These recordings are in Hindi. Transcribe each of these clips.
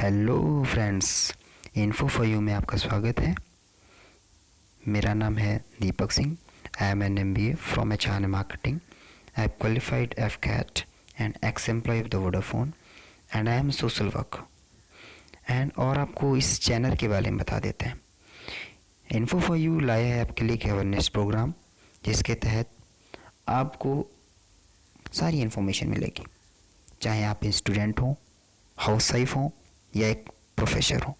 Hello friends, info for you में आपका स्वागत है। मेरा नाम है Deepak Singh. I am an MBA from HR marketing. I am qualified FCAT and ex employ of the Vodafone and I am social work और आपको इस चैनल के बारे में बता देते हैं। इन्फो फॉर यू लाया है आपके लिए एक अवेयरनेस प्रोग्राम, जिसके तहत आपको सारी इन्फॉर्मेशन मिलेगी, चाहे आप स्टूडेंट हो, हाउस वाइफ हो या एक प्रोफेसर हो।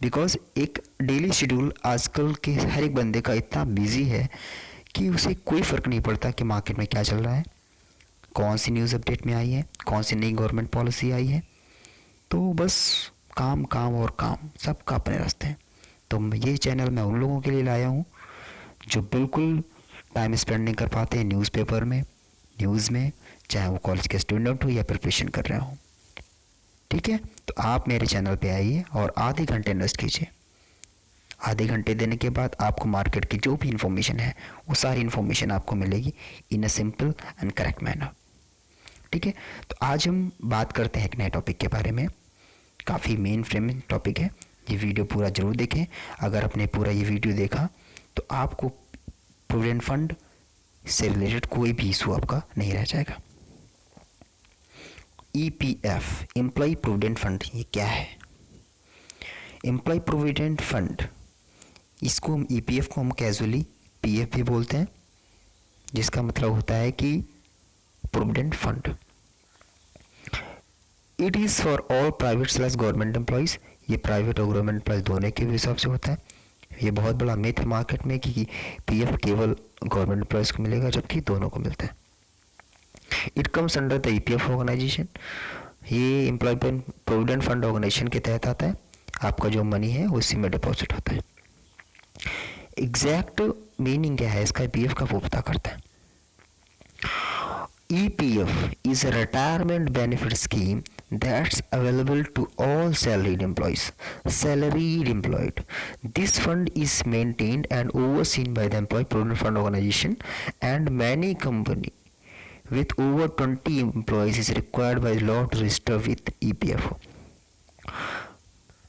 बिकॉज एक डेली शेड्यूल आजकल के हर एक बंदे का इतना बिजी है कि उसे कोई फ़र्क नहीं पड़ता कि मार्केट में क्या चल रहा है, कौन सी न्यूज़ अपडेट में आई है, कौन सी नई गवर्नमेंट पॉलिसी आई है। तो बस काम काम और काम, सबका अपने रास्ते हैं। तो ये चैनल मैं उन लोगों के लिए लाया हूँ जो बिल्कुल टाइम स्पेंड नहीं कर पाते हैं न्यूज़पेपर में, न्यूज़ में, चाहे वो कॉलेज के स्टूडेंट हो या प्रिपरेशन कर रहे हो। ठीक है, तो आप मेरे चैनल पे आइए और आधे घंटे इन्वेस्ट कीजिए। आधे घंटे देने के बाद आपको मार्केट की जो भी इंफॉर्मेशन है वो सारी इंफॉर्मेशन आपको मिलेगी in a simple and correct manner. ठीक है, तो आज हम बात करते हैं एक नए टॉपिक के बारे में। काफ़ी मेन फ्रेम टॉपिक है, ये वीडियो पूरा ज़रूर देखें। अगर आपने पूरा ये वीडियो देखा तो आपको प्रोविडेंट फंड से रिलेटेड कोई भी इशू आपका नहीं रह जाएगा। EPF, एम्प्लॉय प्रोविडेंट फंड, ये क्या है? एम्प्लॉय प्रोविडेंट फंड, इसको हम EPF को हम कैजुअली PF भी बोलते हैं, जिसका मतलब होता है कि provident fund. It is for all private slash government employees. ये प्राइवेट और गवर्नमेंट एम्प्लॉयज़ दोनों के हिसाब से होता है। ये बहुत बड़ा मिथ है मार्केट में कि PF केवल गवर्नमेंट एम्प्लॉयज़ को मिलेगा, जबकि दोनों को मिलता है। It comes under the EPF organisation. ये एम्प्लॉयमेंट प्रोविडेंट फंड ऑर्गेनाइजेशन के तहत आता है। आपका जो मनी है उसी में डिपॉजिट होता है। एग्जैक्ट मीनिंग क्या है इसका EPF का, वो पता करता है। EPF is a retirement benefit scheme that's available to all salaried employees. This fund is maintained and overseen by the Employee Provident Fund Organization, and many company with over 20 employees is required by law to register with EPF.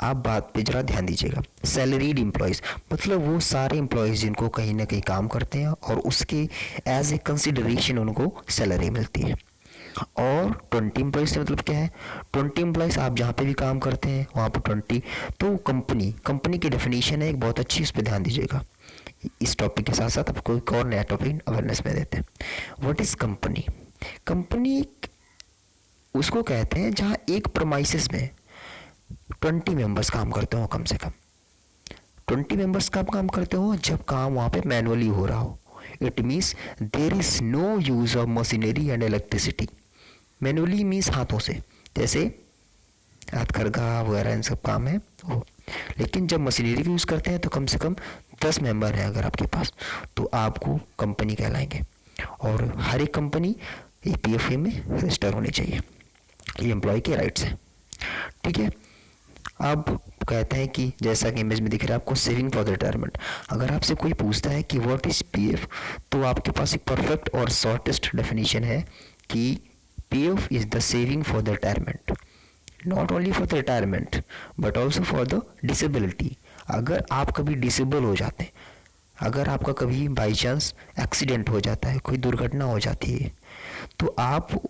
आप बात पे जरा ध्यान दीजिएगा। सैलरीड एम्प्लॉयज़ मतलब वो सारे एम्प्लॉयज़ जिनको कहीं ना कहीं काम करते हैं और उसके एज ए कंसिडरेशन उनको सैलरी मिलती है। और 20 एम्प्लॉयज़ से मतलब क्या है? 20 एम्प्लॉयज़ आप जहाँ पे भी काम करते हैं वहाँ पर 20, तो कंपनी की डेफिनेशन है एक बहुत अच्छी, उस पर ध्यान दीजिएगा। इस टॉपिक के साथ साथ आपको एक और नया टॉपिक अवेयरनेस में देते हैं। What is company? कंपनी उसको कहते हैं जहाँ एक प्रमाइसिस में 20 मेंबर्स काम करते हो, कम से कम 20 मेंबर्स कब काम करते हो? जब काम वहाँ पे मैनुअली हो रहा हो। It means there is no use of machinery and electricity. Manually means हाथों से, जैसे हथकरघा वगैरह इन सब काम है वो। लेकिन जब मशीनरी का यूज़ करते हैं तो कम से कम 10 मेंबर हैं अगर आपके पास, तो आपको कंपनी कहलाएंगे। और हर एक कंपनी EPF में रजिस्टर होनी चाहिए। ये एम्प्लॉय के राइट्स हैं। ठीक है, अब कहते हैं कि जैसा कि इमेज में दिख रहा है आपको, सेविंग फॉर द रिटायरमेंट। अगर आपसे कोई पूछता है कि व्हाट इज PF, तो आपके पास एक परफेक्ट और शॉर्टेस्ट डेफिनेशन है कि PF is the saving for the retirement, not only for the retirement but also for the disability. अगर आप कभी डिसेबल हो जाते हैं, अगर आपका कभी बाई चांस एक्सीडेंट हो जाता है, कोई दुर्घटना हो जाती है, तो आप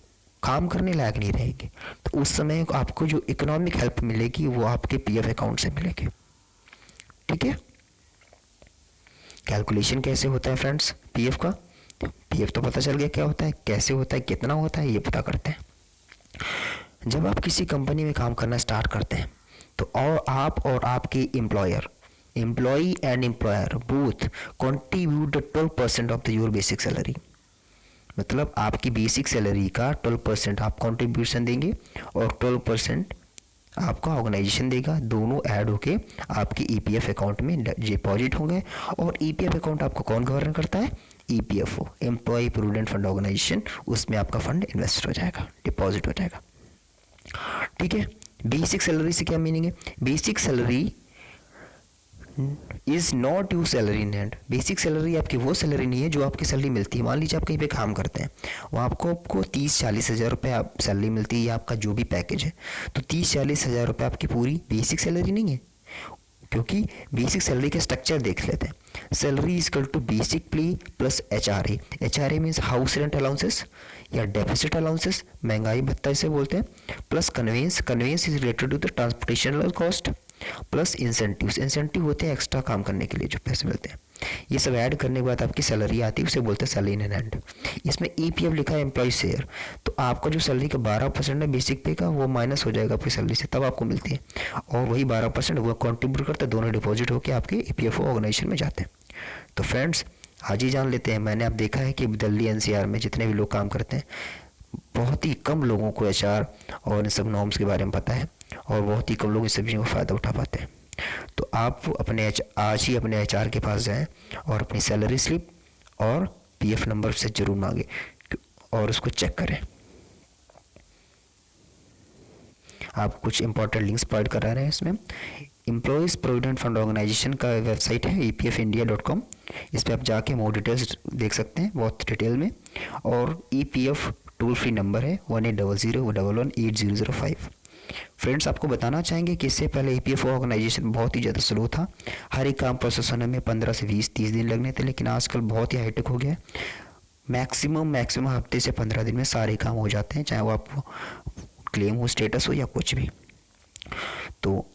काम करने लायक नहीं रहेंगे, तो उस समय आपको जो इकोनॉमिक हेल्प मिलेगी वो आपके PF अकाउंट से मिलेगी। ठीक है, कैलकुलेशन कैसे होता है फ्रेंड्स PF का? PF तो पता चल गया क्या होता है, कैसे होता है, कितना होता है, ये पता करते हैं। जब आप किसी कंपनी में काम करना स्टार्ट करते हैं तो आप और आपके employee and employer both contribute 12% of the your basic salary. मतलब आपकी बेसिक सैलरी का 12% आप कंट्रीब्यूशन देंगे और 12% आपका ऑर्गेनाइजेशन देगा। दोनों ऐड होके आपके EPF अकाउंट में डिपॉजिट होंगे। और EPF अकाउंट आपको कौन गवर्न करता है? EPFO, employ provident fund organisation. उसमें आपका फंड इन्वेस्ट हो जाएगा, डिपॉजिट हो जाएगा। ठीक है, बेसिक सैलरी से क्या मीनिंग है? Basic salary is not you salary in hand. Basic salary आपकी वो सैलरी नहीं है जो आपकी सैलरी मिलती है। मान लीजिए आप कहीं पे काम करते हैं, वहाँ आपको 30-40 हज़ार रुपये आप सैलरी मिलती है, या आपका जो भी पैकेज है, तो 30-40 हज़ार रुपये आपकी पूरी बेसिक सैलरी नहीं है। क्योंकि बेसिक सैलरी का स्ट्रक्चर देख लेते हैं। Salary is equal to basic pay plus HRA। HRA means house rent allowances या डेफिसिट अलाउंसेस, महंगाई भत्ता इसे बोलते हैं, plus conveyance. Conveyance is related to the transportational cost, plus incentives. Incentive होते हैं एक्स्ट्रा काम करने के लिए जो पैसे मिलते हैं। ये सब ऐड करने के बाद आपकी सैलरी आती है, उसे बोलते हैं सैलरी इन हैंड। इसमें EPF लिखा है, एम्प्लॉय शेयर। तो आपका जो सैलरी का 12% है बेसिक पे का, वो माइनस हो जाएगा आपकी सैलरी से, तब आपको मिलती है। और वही 12% वो कंट्रीब्यूट करते हैं, दोनों डिपॉजिट होकर आपके EPF ऑर्गेनाइजेशन में जाते हैं। तो फ्रेंड्स आज ही जान लेते हैं। मैंने आप देखा है कि दिल्ली NCR में जितने भी लोग काम करते हैं, बहुत ही कम लोगों को HR और इन सब नॉर्म्स के बारे में पता है, और बहुत ही कम लोग इस सब चीज़ों का फ़ायदा उठा पाते हैं। तो आप आज ही अपने HR के पास जाएं और अपनी सैलरी स्लिप और PF नंबर से ज़रूर मांगे और उसको चेक करें। आप कुछ इंपॉर्टेंट लिंक्स प्रोवाइड करा रहे हैं इसमें। एम्प्लॉयज़ प्रोविडेंट फंड ऑर्गेनाइजेशन का वेबसाइट है EPFindia.com। इस पर आप जाके मोर डिटेल्स देख सकते हैं बहुत डिटेल में। और EPF टोल फ्री नंबर है 1800111805। फ्रेंड्स आपको बताना चाहेंगे कि इससे पहले EPF ऑर्गेनाइजेशन बहुत ही ज़्यादा स्लो था। हर एक काम प्रोसेस होने में 15 से 20-30 दिन लगने थे, लेकिन आजकल बहुत ही हाईटेक हो गया है। मैक्सिमम हफ्ते से 15 दिन में सारे काम हो जाते हैं, चाहे वो आपको क्लेम हो, स्टेटस हो या कुछ भी। तो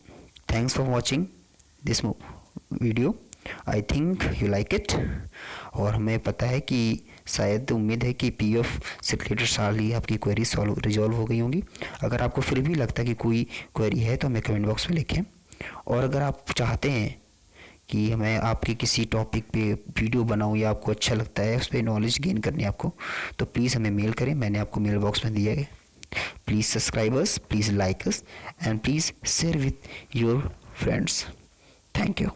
thanks for watching this video. I think you like it. और हमें पता है कि शायद उम्मीद है कि PF से रिलेटेड सारी आपकी क्वेरी रिजॉल्व हो गई होंगी। अगर आपको फिर भी लगता है कि कोई क्वेरी है तो हमें कमेंट बॉक्स में लिखें। और अगर आप चाहते हैं कि मैं आपके किसी टॉपिक पे वीडियो बनाऊं या आपको अच्छा लगता है उस पर नॉलेज गेन करनी है आपको, तो प्लीज़ हमें मेल करें। मैंने आपको मेल बॉक्स में दिया है। Please subscribe us, please like us, and please share with your friends. Thank you.